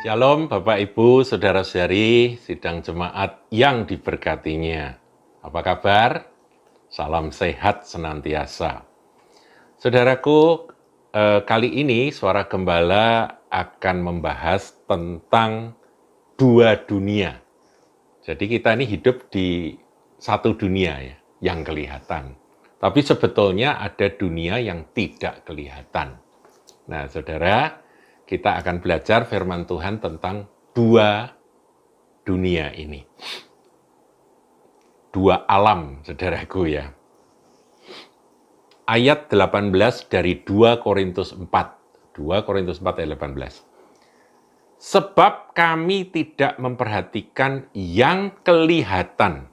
Shalom Bapak Ibu, Saudara-saudari, sidang jemaat yang diberkatinya. Apa kabar? Salam sehat senantiasa. Saudaraku, kali ini Suara Gembala akan membahas tentang dua dunia. Jadi kita ini hidup di satu dunia ya, yang kelihatan. Tapi sebetulnya ada dunia yang tidak kelihatan. Nah, saudara, kita akan belajar firman Tuhan tentang dua dunia ini. Dua alam, saudaraku ya. Ayat 18 dari 2 Korintus 4. 2 Korintus 4 ayat 18. Sebab kami tidak memperhatikan yang kelihatan,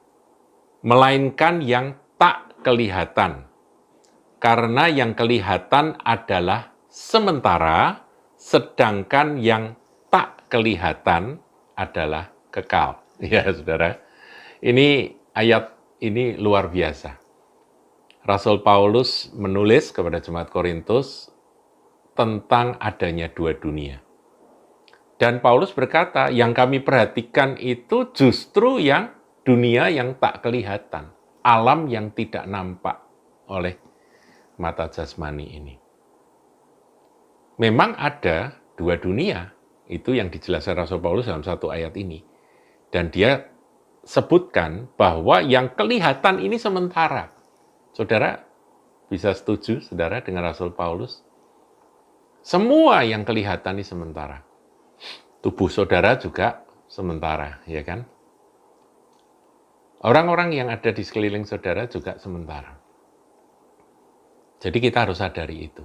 melainkan yang tak kelihatan. Karena yang kelihatan adalah sementara, sedangkan yang tak kelihatan adalah kekal. Ya, saudara. Ini ayat ini luar biasa. Rasul Paulus menulis kepada jemaat Korintus tentang adanya dua dunia. Dan Paulus berkata, yang kami perhatikan itu justru yang dunia yang tak kelihatan. Alam yang tidak nampak oleh mata jasmani ini. Memang ada dua dunia, itu yang dijelaskan Rasul Paulus dalam satu ayat ini. Dan dia sebutkan bahwa yang kelihatan ini sementara. Saudara bisa setuju, saudara, dengan Rasul Paulus? Semua yang kelihatan ini sementara. Tubuh saudara juga sementara, ya kan? Orang-orang yang ada di sekeliling saudara juga sementara. Jadi kita harus sadari itu.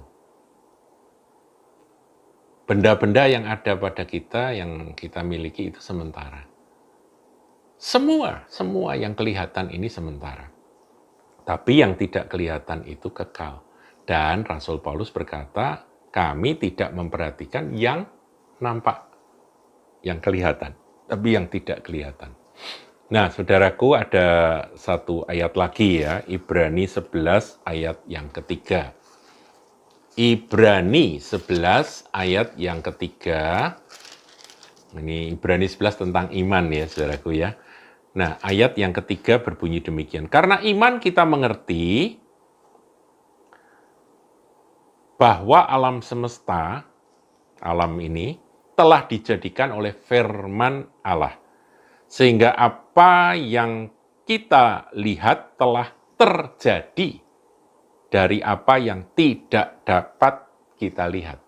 Benda-benda yang ada pada kita, yang kita miliki itu sementara. Semua yang kelihatan ini sementara. Tapi yang tidak kelihatan itu kekal. Dan Rasul Paulus berkata, kami tidak memperhatikan yang nampak, yang kelihatan, tapi yang tidak kelihatan. Nah, saudaraku, ada satu ayat lagi ya, Ibrani 11 ayat yang ketiga. Ibrani 11 ayat yang ketiga. Ini Ibrani 11 tentang iman ya, saudaraku ya. Nah, ayat yang ketiga berbunyi demikian. Karena iman kita mengerti bahwa alam semesta, alam ini, telah dijadikan oleh firman Allah. Sehingga apa yang kita lihat telah terjadi dari apa yang tidak dapat kita lihat.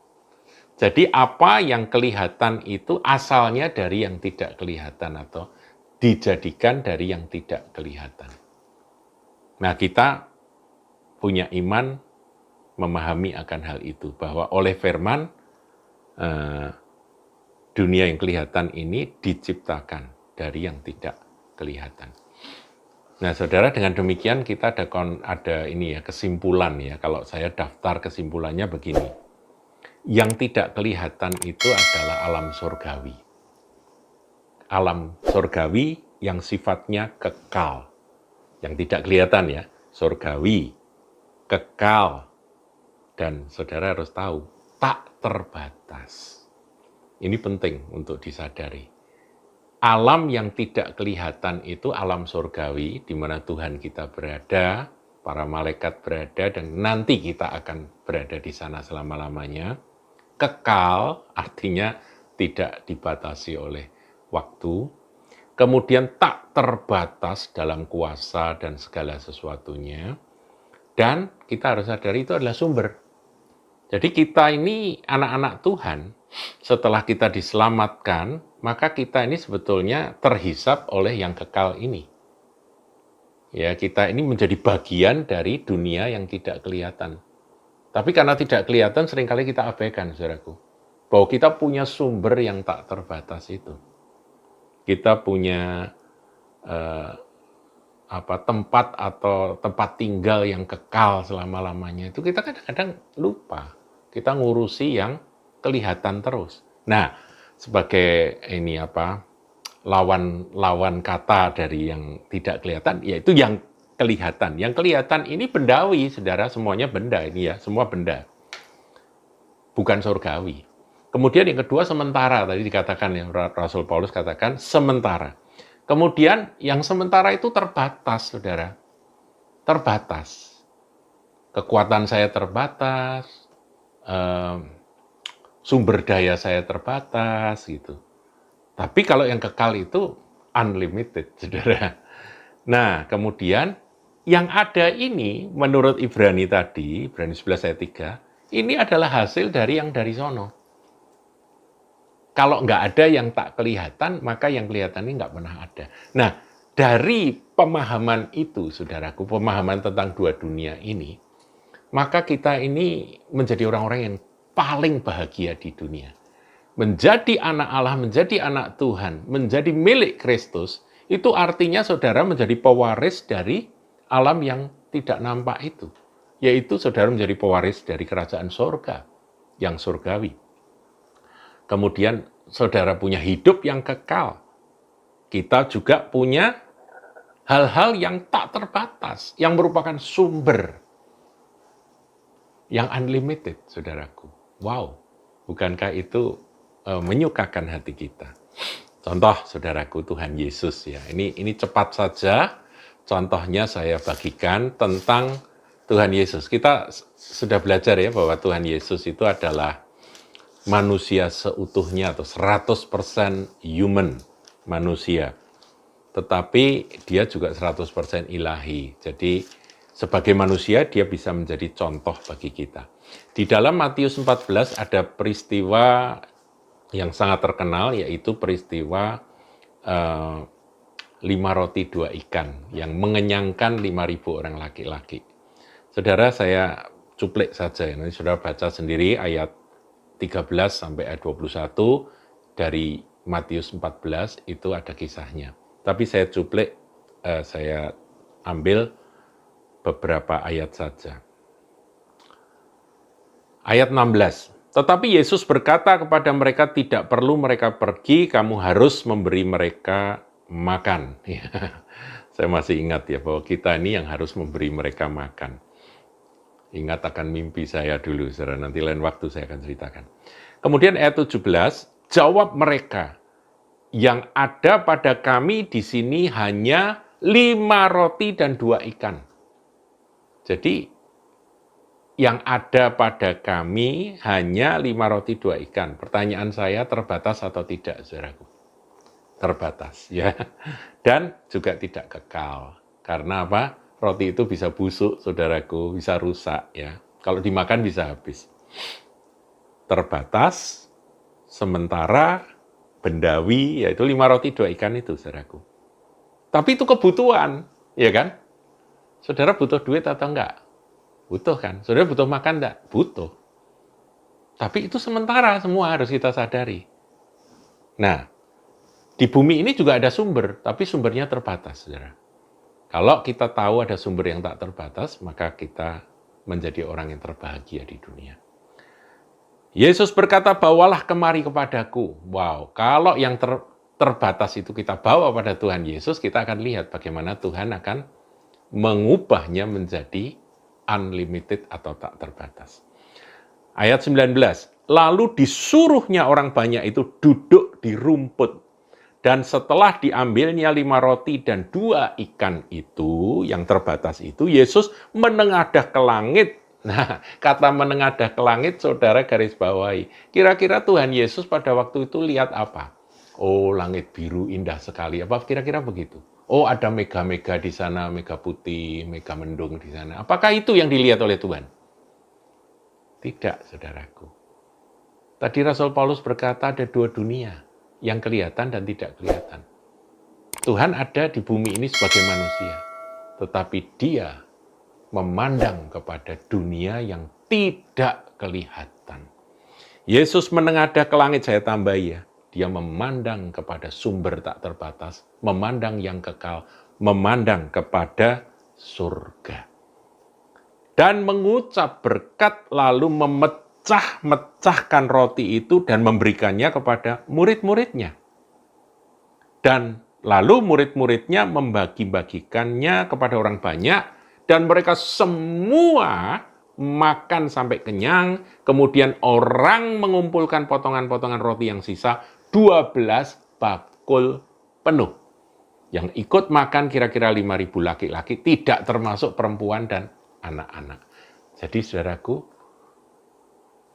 Jadi apa yang kelihatan itu asalnya dari yang tidak kelihatan atau dijadikan dari yang tidak kelihatan. Nah, kita punya iman memahami akan hal itu, bahwa oleh firman dunia yang kelihatan ini diciptakan dari yang tidak kelihatan. Nah, saudara, dengan demikian kita ada ini ya, kesimpulan ya. Kalau saya daftar kesimpulannya begini. Yang tidak kelihatan itu adalah alam surgawi. Alam surgawi yang sifatnya kekal. Yang tidak kelihatan ya, surgawi, kekal. Dan saudara harus tahu, tak terbatas. Ini penting untuk disadari. Alam yang tidak kelihatan itu alam surgawi, di mana Tuhan kita berada, para malaikat berada, dan nanti kita akan berada di sana selama-lamanya. Kekal artinya tidak dibatasi oleh waktu. Kemudian tak terbatas dalam kuasa dan segala sesuatunya. Dan kita harus sadari itu adalah sumber. Jadi kita ini anak-anak Tuhan, setelah kita diselamatkan, maka kita ini sebetulnya terhisap oleh yang kekal ini. Ya, kita ini menjadi bagian dari dunia yang tidak kelihatan. Tapi karena tidak kelihatan, seringkali kita abaikan, saudaraku. Bahwa kita punya sumber yang tak terbatas itu. Kita punya tempat atau tempat tinggal yang kekal selama-lamanya. Itu kita kadang-kadang lupa. Kita ngurusi yang kelihatan terus. Nah, sebagai lawan kata dari yang tidak kelihatan, yaitu yang kelihatan. Yang kelihatan ini bendawi, saudara, semuanya benda ini ya, semua benda. Bukan surgawi. Kemudian yang kedua sementara, tadi dikatakan ya, Rasul Paulus katakan sementara. Kemudian yang sementara itu terbatas, saudara. Terbatas. Kekuatan saya terbatas, sumber daya saya terbatas, gitu. Tapi kalau yang kekal itu unlimited, saudara. Nah, kemudian yang ada ini, menurut Ibrani tadi, Ibrani 11 ayat 3, ini adalah hasil dari yang dari sono. Kalau nggak ada yang tak kelihatan, maka yang kelihatan ini nggak pernah ada. Nah, dari pemahaman itu, saudaraku, pemahaman tentang dua dunia ini, maka kita ini menjadi orang-orang yang paling bahagia di dunia. Menjadi anak Allah, menjadi anak Tuhan, menjadi milik Kristus, itu artinya saudara menjadi pewaris dari alam yang tidak nampak itu. Yaitu saudara menjadi pewaris dari kerajaan sorga, yang surgawi. Kemudian saudara punya hidup yang kekal. Kita juga punya hal-hal yang tak terbatas, yang merupakan sumber yang unlimited, saudaraku. Wow, bukankah itu menyukakan hati kita? Contoh, saudaraku, Tuhan Yesus ya. Ini cepat saja contohnya saya bagikan tentang Tuhan Yesus. Kita sudah belajar ya bahwa Tuhan Yesus itu adalah manusia seutuhnya atau 100% human, manusia. Tetapi dia juga 100% ilahi. Jadi sebagai manusia dia bisa menjadi contoh bagi kita. Di dalam Matius 14 ada peristiwa yang sangat terkenal, yaitu peristiwa 5 roti 2 ikan yang mengenyangkan 5.000 orang laki-laki. Saudara, saya cuplik saja, nanti saudara baca sendiri ayat 13 sampai ayat 21 dari Matius 14 itu ada kisahnya. Tapi saya cuplik, saya ambil beberapa ayat saja. Ayat 16. Tetapi Yesus berkata kepada mereka, tidak perlu mereka pergi, kamu harus memberi mereka makan. Saya masih ingat ya bahwa kita ini yang harus memberi mereka makan. Ingat akan mimpi saya dulu, saudara. Nanti lain waktu saya akan ceritakan. Kemudian ayat 17, jawab mereka, yang ada pada kami di sini hanya 5 roti dan 2 ikan. Jadi, yang ada pada kami hanya 5 roti 2 ikan. Pertanyaan saya, terbatas atau tidak, saudaraku? Terbatas, ya. Dan juga tidak kekal. Karena apa? Roti itu bisa busuk, saudaraku, bisa rusak, ya. Kalau dimakan bisa habis. Terbatas, sementara, bendawi, yaitu 5 roti 2 ikan itu, saudaraku. Tapi itu kebutuhan, ya kan? Saudara butuh duit atau enggak? Butuh kan? Saudara butuh makan enggak? Butuh. Tapi itu sementara, semua harus kita sadari. Nah, di bumi ini juga ada sumber, tapi sumbernya terbatas, saudara. Kalau kita tahu ada sumber yang tak terbatas, maka kita menjadi orang yang terbahagia di dunia. Yesus berkata, bawalah kemari kepadaku. Wow, kalau yang terbatas itu kita bawa pada Tuhan Yesus, kita akan lihat bagaimana Tuhan akan mengubahnya menjadi unlimited atau tak terbatas. Ayat 19, lalu disuruhnya orang banyak itu duduk di rumput. Dan setelah diambilnya 5 roti dan 2 ikan itu, yang terbatas itu, Yesus menengadah ke langit. Nah, kata menengadah ke langit, saudara garis bawahi. Kira-kira Tuhan Yesus pada waktu itu lihat apa? Oh, langit biru indah sekali. Apa kira-kira begitu? Oh, ada mega-mega di sana, mega putih, mega mendung di sana. Apakah itu yang dilihat oleh Tuhan? Tidak, saudaraku. Tadi Rasul Paulus berkata ada 2 dunia, yang kelihatan dan tidak kelihatan. Tuhan ada di bumi ini sebagai manusia, tetapi dia memandang kepada dunia yang tidak kelihatan. Yesus menengadah ke langit, saya tambah ya, dia memandang kepada sumber tak terbatas, memandang yang kekal, memandang kepada surga. Dan mengucap berkat lalu memecahkan roti itu dan memberikannya kepada murid-muridnya. Dan lalu murid-muridnya membagi-bagikannya kepada orang banyak dan mereka semua makan sampai kenyang, kemudian orang mengumpulkan potongan-potongan roti yang sisa, 12 bakul penuh. Yang ikut makan kira-kira 5.000 laki-laki, tidak termasuk perempuan dan anak-anak. Jadi saudaraku,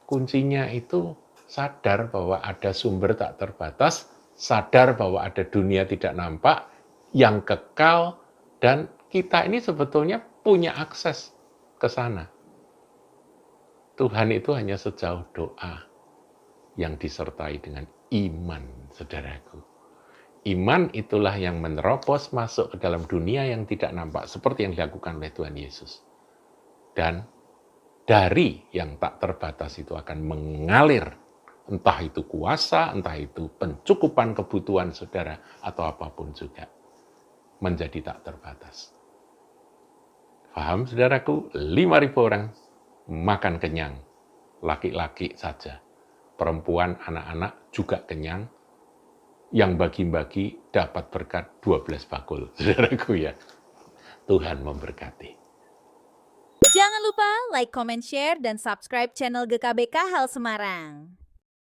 kuncinya itu sadar bahwa ada sumber tak terbatas, sadar bahwa ada dunia tidak nampak, yang kekal, dan kita ini sebetulnya punya akses ke sana. Tuhan itu hanya sejauh doa yang disertai dengan iman, saudaraku. Iman itulah yang menerobos masuk ke dalam dunia yang tidak nampak, seperti yang dilakukan oleh Tuhan Yesus. Dan dari yang tak terbatas itu akan mengalir, entah itu kuasa, entah itu pencukupan kebutuhan saudara, atau apapun juga, menjadi tak terbatas. Paham, saudaraku? 5.000 orang makan kenyang, laki-laki saja. Perempuan, anak-anak juga kenyang. Yang bagi-bagi dapat berkat 12 bakul, saudaraku ya. Tuhan memberkati. Jangan lupa like, comment, share, dan subscribe channel GKBK Hal Semarang.